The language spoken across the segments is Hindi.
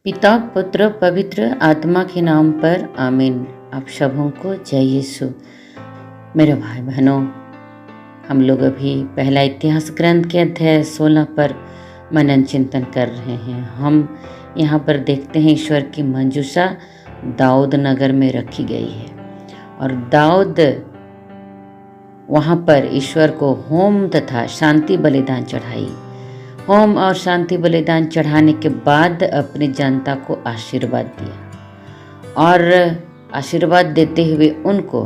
पिता पुत्र पवित्र आत्मा के नाम पर आमीन। आप सबों को जय यीशु। मेरे भाई बहनों, हम लोग अभी पहला इतिहास ग्रंथ के अध्याय 16 पर मनन चिंतन कर रहे हैं। हम यहाँ पर देखते हैं ईश्वर की मंजूषा दाऊद नगर में रखी गई है और दाऊद वहाँ पर ईश्वर को होम तथा शांति बलिदान चढ़ाई। होम और शांति बलिदान चढ़ाने के बाद अपनी जनता को आशीर्वाद दिया और आशीर्वाद देते हुए उनको,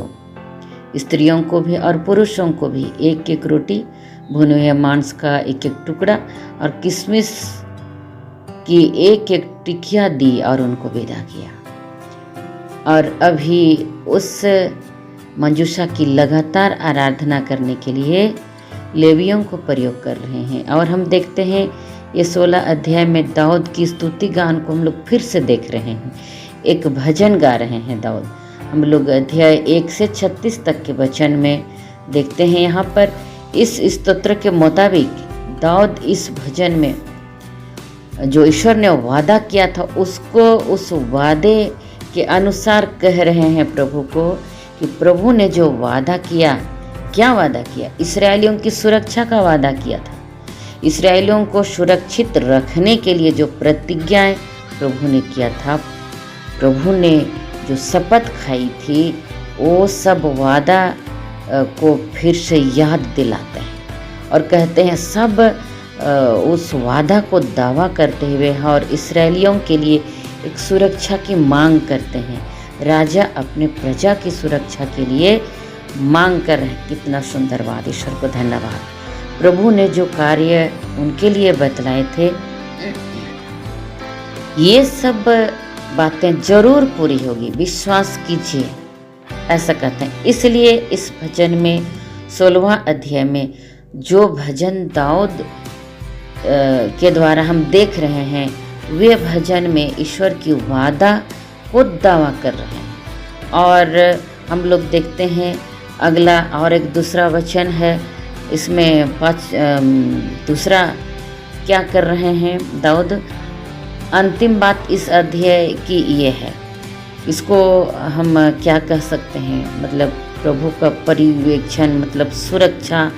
स्त्रियों को भी और पुरुषों को भी, एक एक रोटी, भुने हुए मांस का एक एक टुकड़ा और किशमिश की एक एक टिकिया दी और उनको विदा किया। और अभी उस मंजूषा की लगातार आराधना करने के लिए लेवियों को प्रयोग कर रहे हैं। और हम देखते हैं ये 16 अध्याय में दाऊद की स्तुति गान को हम लोग फिर से देख रहे हैं। एक भजन गा रहे हैं दाऊद। हम लोग अध्याय 1 से 36 तक के वचन में देखते हैं। यहाँ पर इस स्तोत्र के मुताबिक दाऊद इस भजन में जो ईश्वर ने वादा किया था उसको, उस वादे के अनुसार कह रहे हैं प्रभु को कि प्रभु ने जो वादा किया, क्या वादा किया? इस्राएलियों की सुरक्षा का वादा किया था। इस्राएलियों को सुरक्षित रखने के लिए जो प्रतिज्ञाएं प्रभु ने किया था, प्रभु ने जो शपथ खाई थी, वो सब वादा को फिर से याद दिलाते हैं और कहते हैं सब उस वादा को दावा करते हुए और इस्राएलियों के लिए एक सुरक्षा की मांग करते हैं। राजा अपने प्रजा की सुरक्षा के लिए मांग कर रहे हैं। कितना सुंदर बात, ईश्वर को धन्यवाद। प्रभु ने जो कार्य उनके लिए बतलाए थे, ये सब बातें जरूर पूरी होगी, विश्वास कीजिए, ऐसा कहते हैं। इसलिए इस भजन में 16वां अध्याय में जो भजन दाऊद के द्वारा हम देख रहे हैं, वे भजन में ईश्वर की वादा को दावा कर रहे हैं। और हम लोग देखते हैं अगला और एक दूसरा वचन है, इसमें दूसरा क्या कर रहे हैं दाऊद। अंतिम बात इस अध्याय की ये है, इसको हम क्या कह सकते हैं, मतलब प्रभु का पर्यवेक्षण, मतलब सुरक्षा,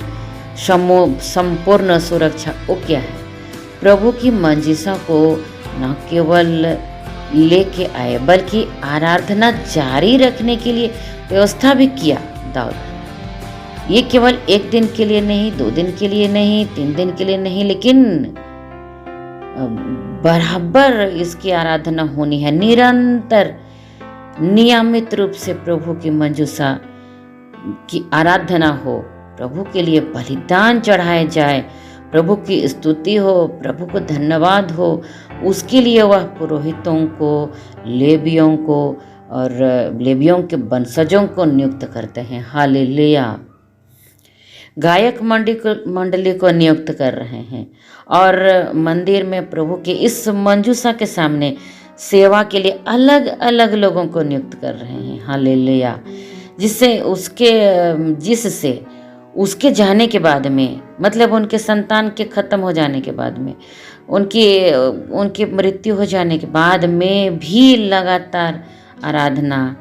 संपूर्ण सुरक्षा। वो क्या है? प्रभु की मंजूषा को न केवल लेके आए बल्कि आराधना जारी रखने के लिए व्यवस्था भी किया दाऊद। ये केवल एक दिन के लिए नहीं, 2 दिन के लिए नहीं, 3 दिन के लिए नहीं, लेकिन बराबर इसकी आराधना होनी है। निरंतर नियमित रूप से प्रभु की मंजूषा की आराधना हो, प्रभु के लिए बलिदान चढ़ाए जाए, प्रभु की स्तुति हो, प्रभु को धन्यवाद हो। उसके लिए वह पुरोहितों को, लेवियों को और लेवियों के वंशजों को नियुक्त करते हैं। हालेलुया। गायक मंडली को नियुक्त कर रहे हैं और मंदिर में प्रभु के इस मंजूषा के सामने सेवा के लिए अलग अलग लोगों को नियुक्त कर रहे हैं। हालेलुया। जिससे उसके जाने के बाद में, मतलब उनके संतान के खत्म हो जाने के बाद में, उनकी मृत्यु हो जाने के बाद में भी लगातार आराधना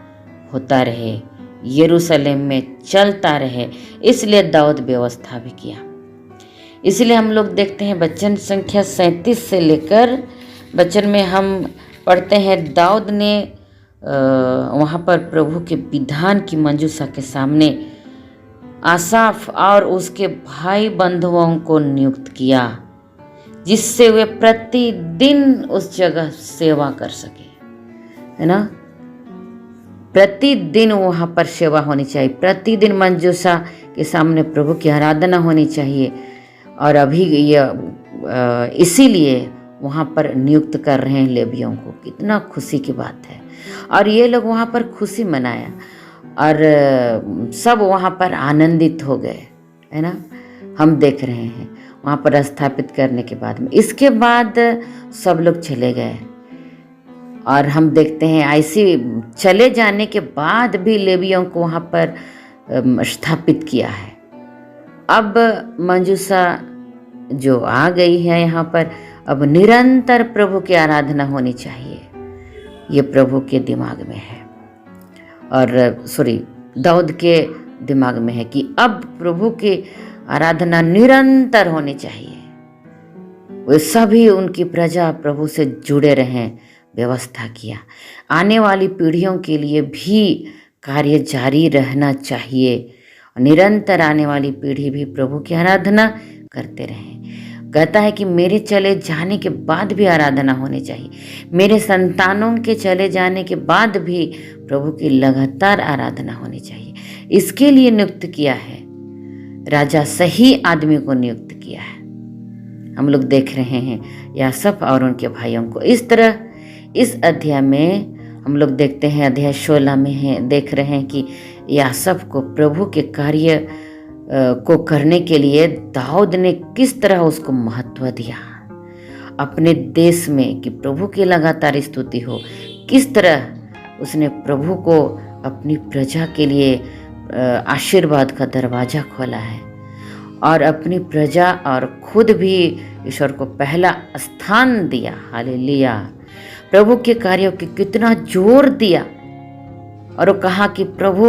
होता रहे, यरूशलेम में चलता रहे। इसलिए दाऊद व्यवस्था भी किया। इसलिए हम लोग देखते हैं वचन संख्या 37 से लेकर वचन में हम पढ़ते हैं दाऊद ने वहाँ पर प्रभु के विधान की मंजूषा के सामने आसाफ और उसके भाई बंधुओं को नियुक्त किया, जिससे वे प्रतिदिन उस जगह सेवा कर सके, है ना। प्रतिदिन वहाँ पर सेवा होनी चाहिए, प्रतिदिन मंजूषा के सामने प्रभु की आराधना होनी चाहिए। और अभी इसीलिए वहाँ पर नियुक्त कर रहे हैं लेवियों को। कितना खुशी की बात है। और ये लोग वहाँ पर खुशी मनाया और सब वहाँ पर आनंदित हो गए, है ना। हम देख रहे हैं वहाँ पर स्थापित करने के बाद में, इसके बाद सब लोग चले गए और हम देखते हैं ऐसे चले जाने के बाद भी लेवियों को वहाँ पर स्थापित किया है। अब मंजूषा जो आ गई है यहाँ पर, अब निरंतर प्रभु की आराधना होनी चाहिए। ये प्रभु के दिमाग में है, और दाऊद के दिमाग में है कि अब प्रभु की आराधना निरंतर होनी चाहिए। वे सभी उनकी प्रजा प्रभु से जुड़े रहें, व्यवस्था किया। आने वाली पीढ़ियों के लिए भी कार्य जारी रहना चाहिए, निरंतर आने वाली पीढ़ी भी प्रभु की आराधना करते रहें। कहता है कि मेरे चले जाने के बाद भी आराधना होनी चाहिए, मेरे संतानों के चले जाने के बाद भी प्रभु की लगातार आराधना होनी चाहिए। इसके लिए नियुक्त किया है, राजा सही आदमी को नियुक्त किया है। हम लोग देख रहे हैं यासफ और उनके भाइयों को। इस तरह इस अध्याय में हम लोग देखते हैं, अध्याय 16 में है, देख रहे हैं कि यासफ को प्रभु के कार्य को करने के लिए दाऊद ने किस तरह उसको महत्व दिया अपने देश में, कि प्रभु की लगातार स्तुति हो। किस तरह उसने प्रभु को अपनी प्रजा के लिए आशीर्वाद का दरवाजा खोला है, और अपनी प्रजा और खुद भी ईश्वर को पहला स्थान दिया। हालेलुया। प्रभु के कार्यों की कितना जोर दिया, और वो कहा कि प्रभु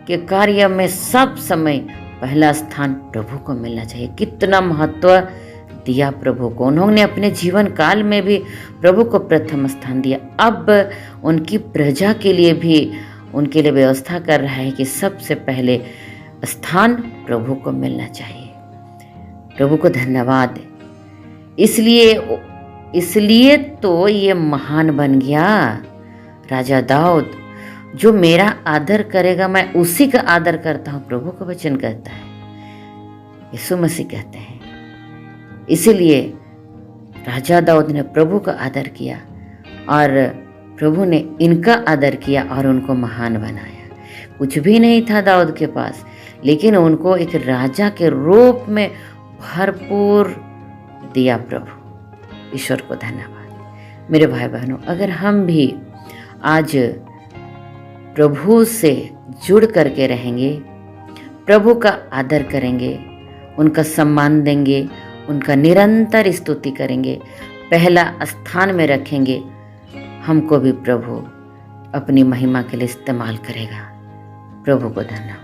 के कार्य में सब समय पहला स्थान प्रभु को मिलना चाहिए। कितना महत्व दिया प्रभु को। उन्होंने अपने जीवन काल में भी प्रभु को प्रथम स्थान दिया। अब उनकी प्रजा के लिए भी उनके लिए व्यवस्था कर रहा है कि सबसे पहले स्थान प्रभु को मिलना चाहिए। प्रभु को धन्यवाद। इसलिए तो ये महान बन गया राजा दाऊद। जो मेरा आदर करेगा मैं उसी का आदर करता हूँ, प्रभु का वचन कहता है, यीशु मसीह कहते हैं। इसीलिए राजा दाऊद ने प्रभु का आदर किया, और प्रभु ने इनका आदर किया और उनको महान बनाया। कुछ भी नहीं था दाऊद के पास, लेकिन उनको एक राजा के रूप में भरपूर दिया प्रभु। ईश्वर को धन्यवाद। मेरे भाई बहनों, अगर हम भी आज प्रभु से जुड़ करके रहेंगे, प्रभु का आदर करेंगे, उनका सम्मान देंगे, उनका निरंतर स्तुति करेंगे, पहला स्थान में रखेंगे, हमको भी प्रभु अपनी महिमा के लिए इस्तेमाल करेगा। प्रभु को धन्यवाद।